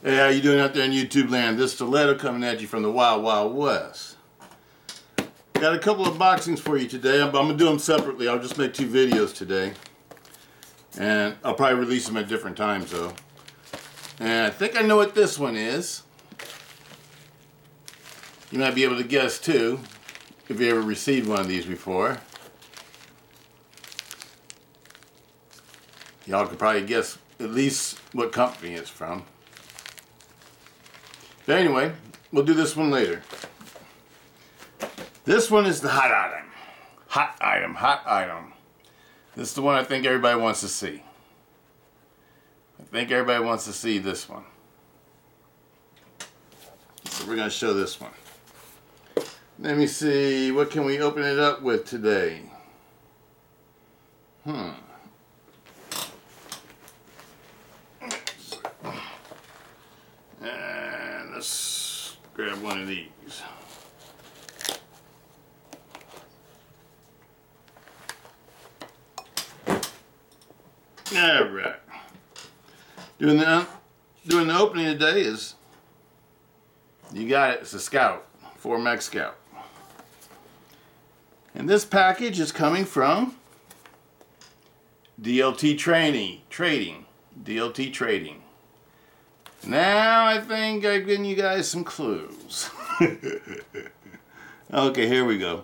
Hey, how you doing out there in YouTube land? This Stiletto coming at you from the Wild Wild West. Got a couple of boxings for you today. I'm going to do them separately. I'll just make two videos today. And I'll probably release them at different times though. And I think I know what this one is. You might be able to guess too, if you ever received one of these before. Y'all could probably guess at least what company it's from. But anyway, we'll do this one later. This one is the hot item. Hot item, hot item. This is the one I think everybody wants to see. I think everybody wants to see this one. So we're going to show this one. Let me see, what can we open it up with today? And let's grab one of these. All right. Doing the opening today is, you got it, it's a Scout, 4 Max Scout. And this package is coming from DLT Trading. DLT Trading. Now I think I've given you guys some clues. Okay, here we go.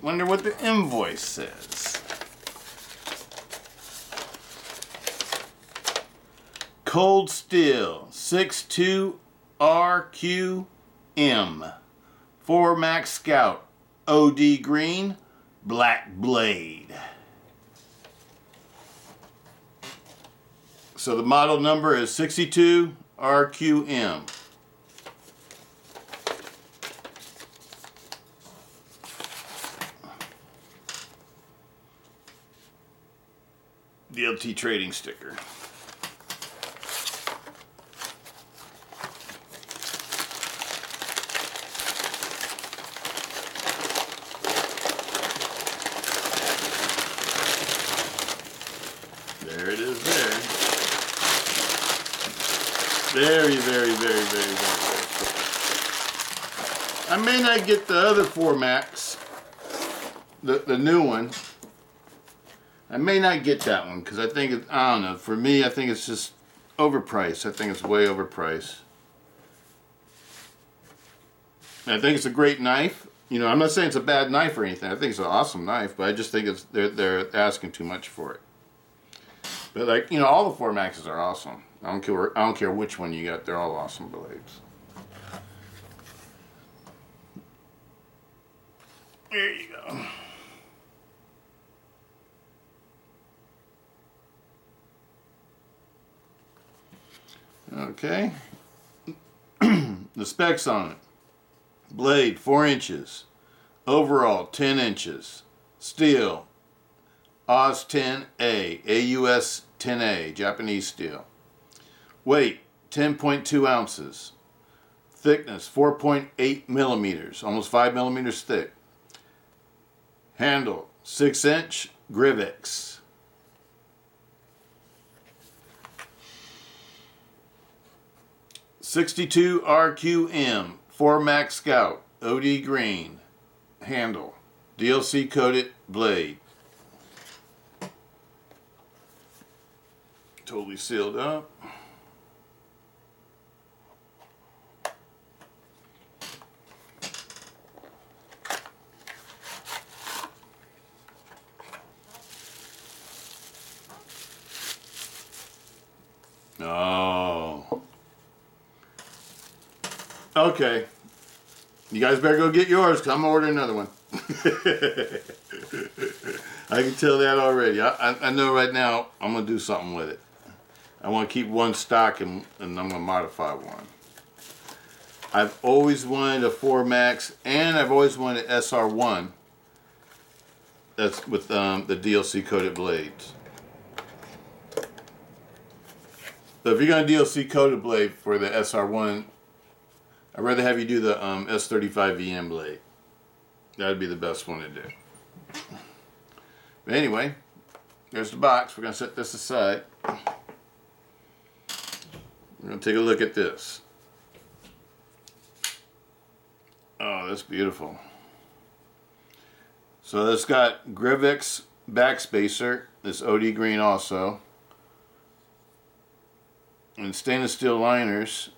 Wonder what the invoice says. Cold Steel 62 RQM 4 Max Scout OD Green Black Blade. So the model number is 62 RQM. DLT Trading sticker. There it is there. Very, very, very, very, very, very cool. I may not get the other 4 Max, the new one. I may not get that one because I think it, I don't know, for me I think it's just overpriced. I think it's way overpriced. And I think it's a great knife. You know, I'm not saying it's a bad knife or anything. I think it's an awesome knife, but I just think it's they're asking too much for it. But like, you know, all the 4 Maxes are awesome. I don't care which one you got. They're all awesome blades. There you go. Okay, the specs on it. Blade 4 inches, overall 10 inches, steel AUS 10A, AUS 10A, Japanese steel. Weight 10.2 ounces, thickness 4.8 millimeters, almost 5 millimeters thick. Handle 6-inch Griv-Ex. 62 RQM 4 Max Scout OD Green handle, DLC coated blade. Totally sealed up. Oh. Okay. You guys better go get yours because I'm going to order another one. I can tell that already. I know right now I'm going to do something with it. I want to keep one stock and I'm going to modify one. I've always wanted a 4 Max and I've always wanted an SR1. That's with the DLC coated blades. So if you're going to DLC coat a blade for the SR1, I'd rather have you do the S35VM blade. That would be the best one to do. But anyway, there's the box. We're going to set this aside. We're going to take a look at this. Oh, that's beautiful. So it's got Griv-Ex backspacer. This OD green also. And stainless steel liners.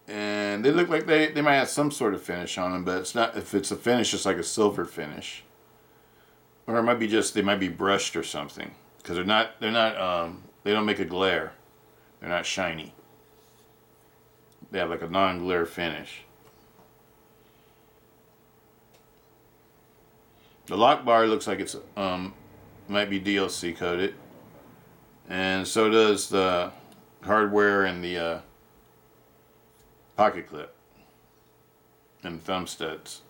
And they look like they might have some sort of finish on them, but it's not. If it's a finish, it's like a silver finish. Or it might be just, they might be brushed or something. Because they don't make a glare. They're not shiny. They have like a non-glare finish. The lock bar looks like it's might be DLC coated. And so does the hardware and the pocket clip and thumb studs.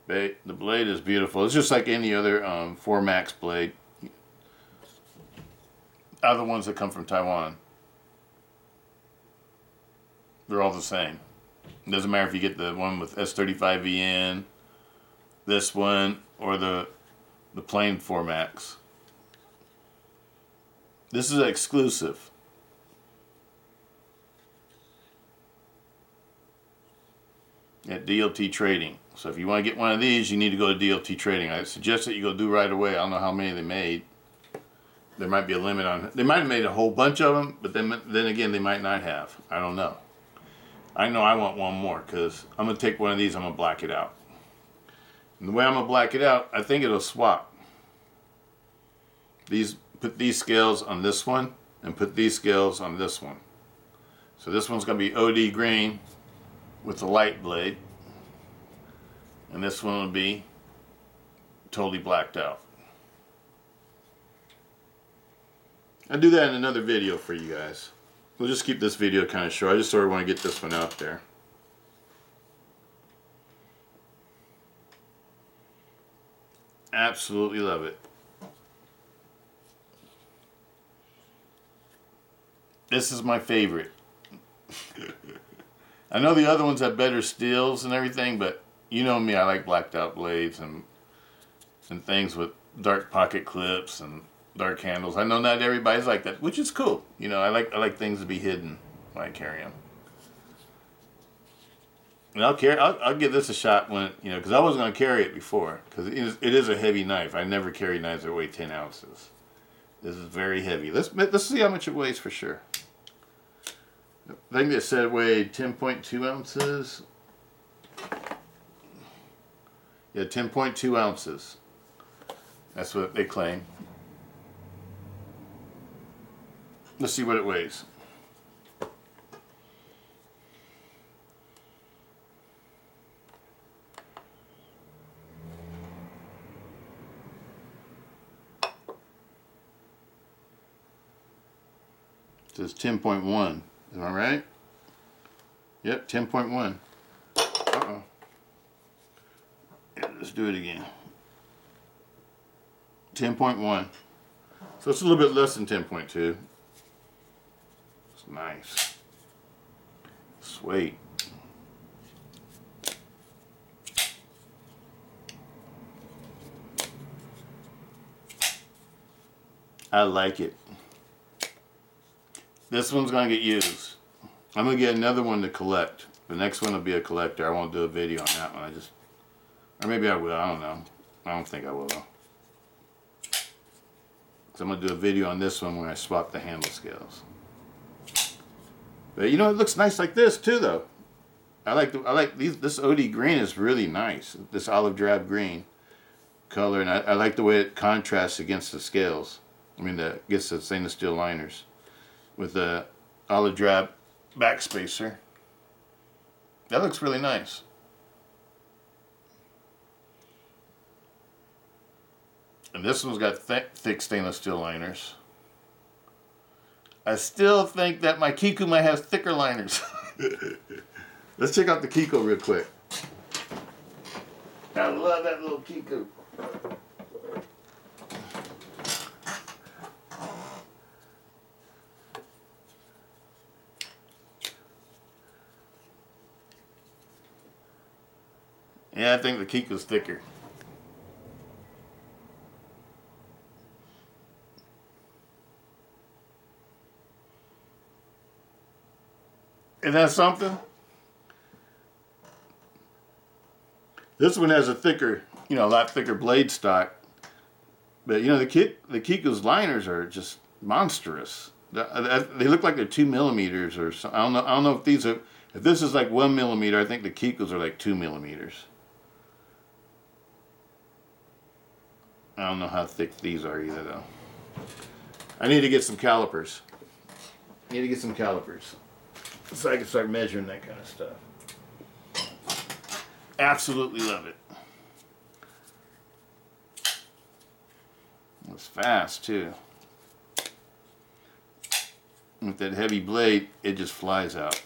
The blade is beautiful. It's just like any other 4Max blade. Other ones that come from Taiwan. They're all the same. It doesn't matter if you get the one with S35VN, this one, or the plain 4Max. This is exclusive. At DLT Trading. So if you want to get one of these, you need to go to DLT Trading. I suggest that you go do right away. I don't know how many they made. There might be a limit on it. They might have made a whole bunch of them, but then again, they might not have. I don't know. I know I want one more because I'm going to take one of these, I'm going to black it out. And the way I'm going to black it out, I think it'll swap. Put these scales on this one and put these scales on this one. So this one's going to be OD green with the light blade. And this one will be totally blacked out. I'll do that in another video for you guys. We'll just keep this video kind of short. I just sort of want to get this one out there. Absolutely love it. This is my favorite. I know the other ones have better steels and everything, but you know me, I like blacked out blades and things with dark pocket clips and dark handles. I know not everybody's like that, which is cool. You know, I like things to be hidden when I carry them. And I'll give this a shot when, you know, because I wasn't going to carry it before, because it is a heavy knife. I never carry knives that weigh 10 ounces. This is very heavy. Let's see how much it weighs for sure. I think they said it weighed 10.2 ounces. Yeah, 10.2 ounces. That's what they claim. Let's see what it weighs. It says 10.1. Am I right? Yep, 10.1. Uh-oh. Yeah, let's do it again. 10.1. So it's a little bit less than 10.2. It's nice. Sweet. I like it. This one's going to get used. I'm going to get another one to collect. The next one will be a collector. I won't do a video on that one. Or maybe I will. I don't know. I don't think I will though. So I'm going to do a video on this one when I swap the handle scales. But you know, it looks nice like this too though. I like these. This OD green is really nice. This olive drab green color, and I like the way it contrasts against the scales. I mean, against the stainless steel liners with the olive drab backspacer. That looks really nice. And this one's got thick stainless steel liners. I still think that my Kiku might have thicker liners. Let's check out the Kiku real quick. I love that little Kiku. Yeah, I think the Kiko's thicker. Isn't that something? This one has a thicker, you know, a lot thicker blade stock. But you know, the Kiko's liners are just monstrous. They look like they're 2 millimeters or something. I don't know if these are. If this is like 1 millimeter, I think the Kiko's are like 2 millimeters. I don't know how thick these are either, though. I need to get some calipers. I need to get some calipers so I can start measuring that kind of stuff. Absolutely love it. It's fast too. With that heavy blade, it just flies out.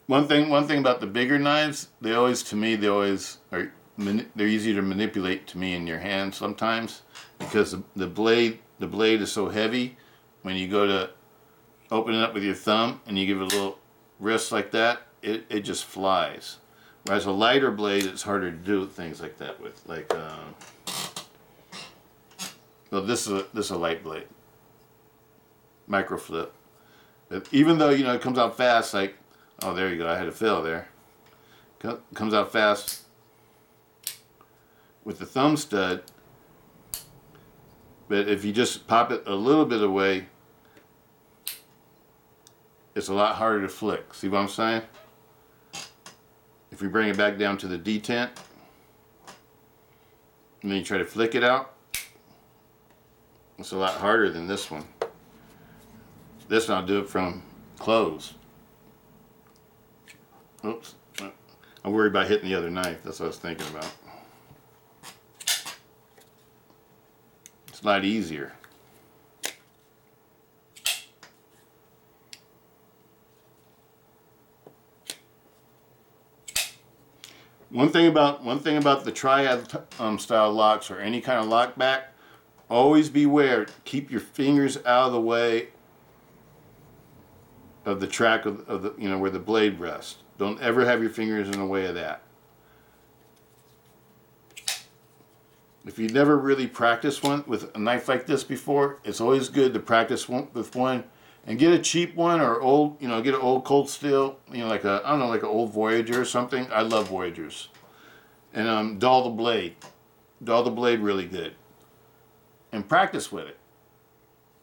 One thing about the bigger knives, they're easy to manipulate to me in your hand sometimes, because the blade is so heavy. When you go to open it up with your thumb and you give it a little wrist like that, it just flies. Whereas a lighter blade, it's harder to do things like that with. Like, well, this is a light blade, micro flip. But even though, you know, it comes out fast, like, oh, there you go, I had a fail there. Comes out fast with the thumb stud, but if you just pop it a little bit away, it's a lot harder to flick. See what I'm saying? If we bring it back down to the detent, and then you try to flick it out, it's a lot harder than this one. This one I'll do it from close. Oops. I'm worried about hitting the other knife. That's what I was thinking about. It's a lot easier. One thing about the triad style locks, or any kind of lock back, always beware. Keep your fingers out of the way of the track of the, you know, where the blade rests. Don't ever have your fingers in the way of that. If you've never really practiced one with a knife like this before, it's always good to practice with one, and get a cheap one, or old, you know, get an old cold steel, you know, like a, I don't know, like an old Voyager or something. I love Voyagers. And dull the blade really good, and practice with it,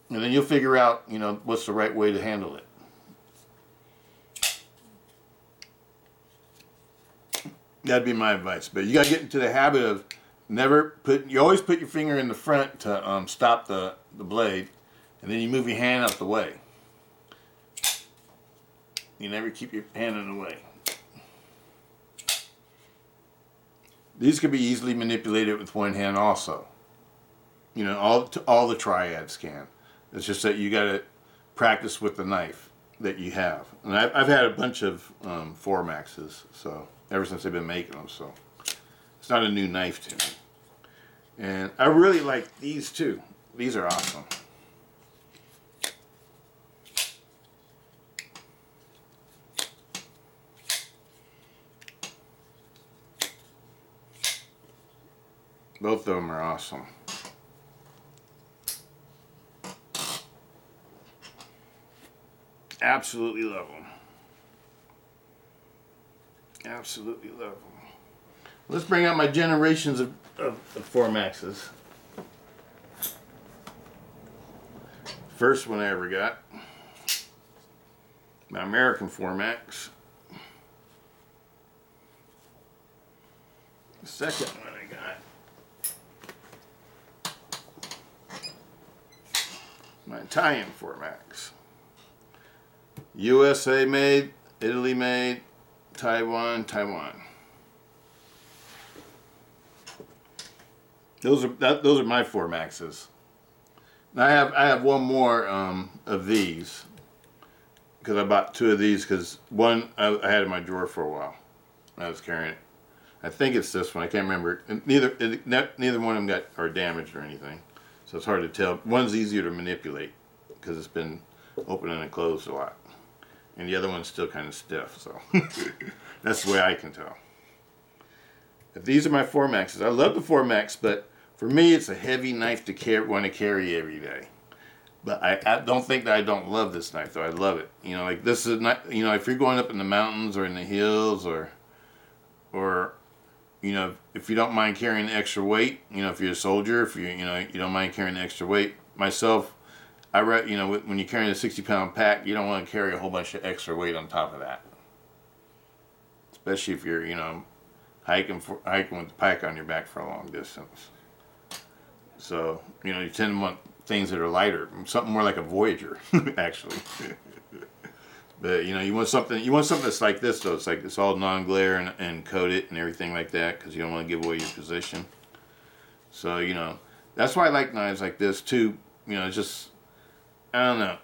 and then you'll figure out, you know, what's the right way to handle it. That'd be my advice. But you got to get into the habit of you always put your finger in the front to stop the blade, and then you move your hand out the way. You never keep your hand in the way. These can be easily manipulated with one hand also. You know, all the triads can. It's just that you got to practice with the knife that you have. And I've had a bunch of 4Maxes, so ever since they've been making them, so it's not a new knife to me. And I really like these too. These are awesome. Both of them are awesome. Absolutely love them. Absolutely love them. Let's bring out my generations of 4Maxes. First one I ever got, my American 4Max. The second one I got, my Italian 4Max. USA made, Italy made, Taiwan. Those are my 4Maxes. Now I have one more of these, because I bought two of these, because one I had in my drawer for a while. I was carrying it. I think it's this one. I can't remember. And neither one of them are damaged or anything, so it's hard to tell. One's easier to manipulate because it's been opened and closed a lot. and the other one's still kind of stiff. So that's the way I can tell. But these are my 4-maxes. I love the 4-max, but for me, it's a heavy knife to want to carry every day. But I don't think that I don't love this knife, though. I love it. You know, like this is not, you know, if you're going up in the mountains or in the hills or you know, if you don't mind carrying the extra weight, you know, if you're a soldier, if you know, you don't mind carrying the extra weight. Myself, you know, when you're carrying a 60-pound pack, you don't want to carry a whole bunch of extra weight on top of that. Especially if you're, you know, hiking with the pack on your back for a long distance. So, you know, you tend to want things that are lighter, something more like a Voyager, actually. But you know, you want something that's like this, though. It's like it's all non-glare and coated and everything like that, because you don't want to give away your position. So you know, that's why I like knives like this too. You know, it's just, I don't know.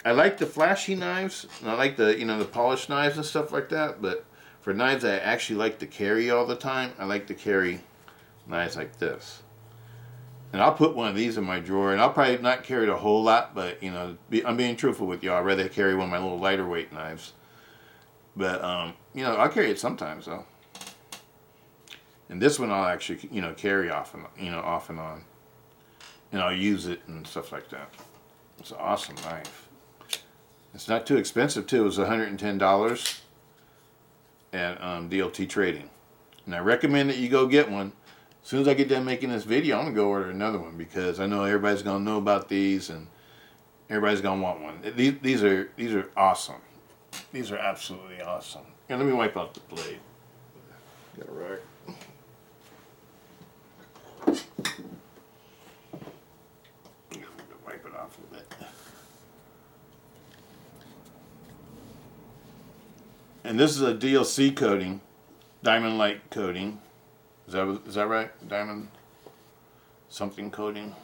I like the flashy knives, and I like the, you know, the polished knives and stuff like that. But for knives I actually like to carry all the time, I like to carry knives like this. And I'll put one of these in my drawer, and I'll probably not carry it a whole lot, but, you know, I'm being truthful with you. I'd rather carry one of my little lighter weight knives. But, you know, I'll carry it sometimes, though. And this one I'll actually, you know, carry off and on. And I'll use it and stuff like that. It's an awesome knife. It's not too expensive, too. It was $110 at DLT Trading. And I recommend that you go get one. As soon as I get done making this video, I'm going to go order another one, because I know everybody's going to know about these and everybody's going to want one. These are awesome. These are absolutely awesome. And let me wipe out the blade. Get it right. Wipe it off a bit. And this is a DLC coating, diamond light coating. Is that right? Diamond something coating.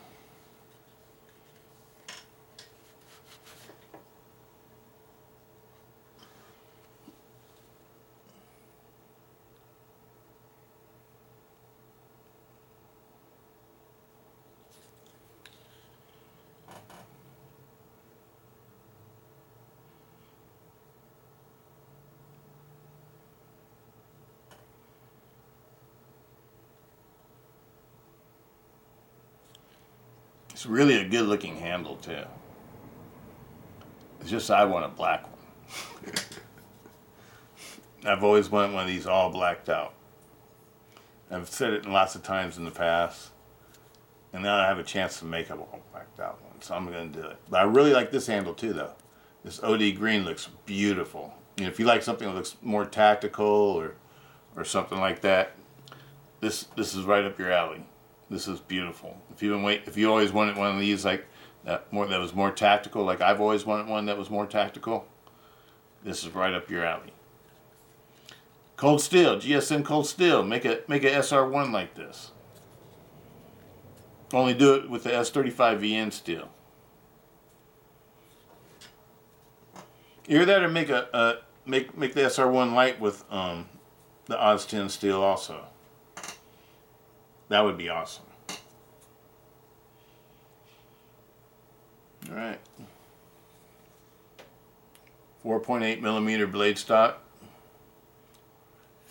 It's really a good looking handle too. It's just I want a black one. I've always wanted one of these all blacked out. I've said it lots of times in the past, and now I have a chance to make a all blacked out one, so I'm going to do it. But I really like this handle too, though. This OD green looks beautiful. You know, if you like something that looks more tactical or something like that, this is right up your alley. This is beautiful. If you always wanted one of these like that was more tactical, like I've always wanted one that was more tactical, this is right up your alley. Cold steel, GSM cold steel. Make a SR1 like this. Only do it with the S35VN steel. Either that or make the SR1 light with the Oz 10 steel also. That would be awesome. All right. 4.8 millimeter blade stock.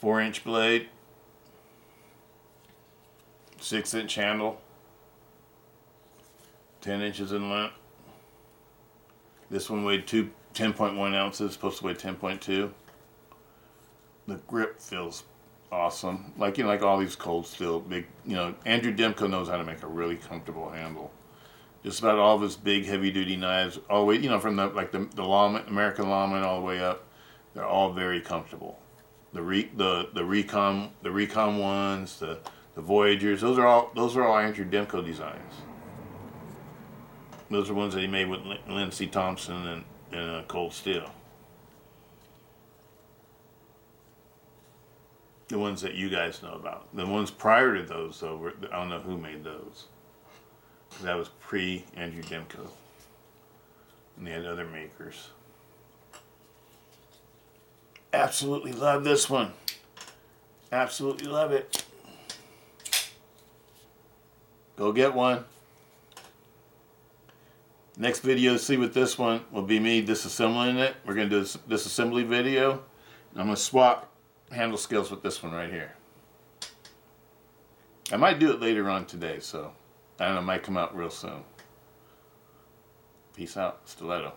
4-inch blade. 6-inch handle. 10 inches in length. This one weighed 10.1 ounces, supposed to weigh 10.2. The grip feels awesome. Like, you know, like all these cold steel big, you know, Andrew Demko knows how to make a really comfortable handle. Just about all of his big heavy duty knives, all the way, you know, from the lawman, American lawman all the way up, they're all very comfortable. The Recon ones, the Voyagers, those are all Andrew Demko designs. Those are ones that he made with Lindsey Thompson and cold steel. The ones that you guys know about. The ones prior to those, though, I don't know who made those. That was pre-Andrew Demko. And they had other makers. Absolutely love this one. Absolutely love it. Go get one. Next video, see what this one will be me disassembling it. We're going to do a disassembly video. I'm going to swap handle scales with this one right here. I might do it later on today, so I don't know, it might come out real soon. Peace out, Stiletto.